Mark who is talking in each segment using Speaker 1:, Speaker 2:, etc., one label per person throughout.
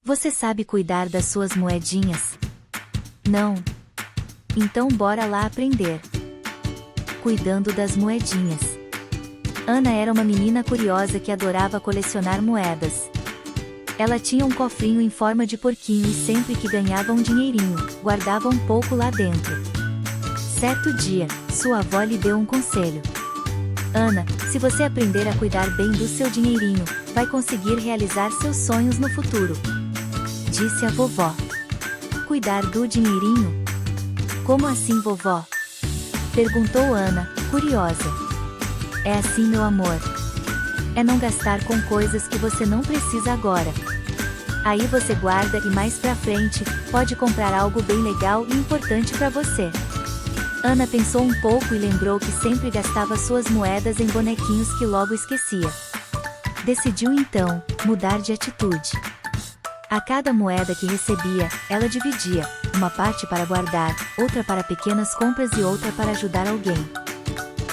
Speaker 1: Você sabe cuidar das suas moedinhas? Não? Então bora lá aprender. Cuidando das moedinhas. Ana era uma menina curiosa que adorava colecionar moedas. Ela tinha um cofrinho em forma de porquinho e sempre que ganhava um dinheirinho, guardava um pouco lá dentro. Certo dia, sua avó lhe deu um conselho. Ana, se você aprender a cuidar bem do seu dinheirinho, vai conseguir realizar seus sonhos no futuro. Disse a vovó. Cuidar do dinheirinho? Como assim, vovó? Perguntou Ana, curiosa. É assim, meu amor. É não gastar com coisas que você não precisa agora. Aí você guarda e mais pra frente, pode comprar algo bem legal e importante pra você. Ana pensou um pouco e lembrou que sempre gastava suas moedas em bonequinhos que logo esquecia. Decidiu então, mudar de atitude. A cada moeda que recebia, ela dividia, uma parte para guardar, outra para pequenas compras e outra para ajudar alguém.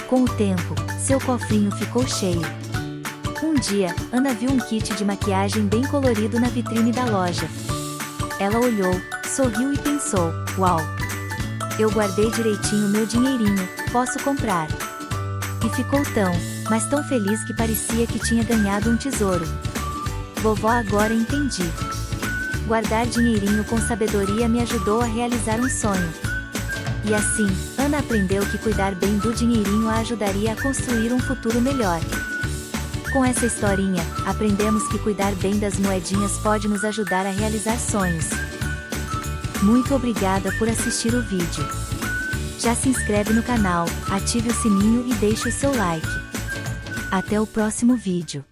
Speaker 1: Com o tempo, seu cofrinho ficou cheio. Um dia, Ana viu um kit de maquiagem bem colorido na vitrine da loja. Ela olhou, sorriu e pensou, uau! Eu guardei direitinho meu dinheirinho, posso comprar. E ficou tão, mas tão feliz que parecia que tinha ganhado um tesouro. Vovó, agora entendi. Guardar dinheirinho com sabedoria me ajudou a realizar um sonho. E assim, Ana aprendeu que cuidar bem do dinheirinho a ajudaria a construir um futuro melhor. Com essa historinha, aprendemos que cuidar bem das moedinhas pode nos ajudar a realizar sonhos. Muito obrigada por assistir o vídeo. Já se inscreve no canal, ative o sininho e deixe o seu like. Até o próximo vídeo.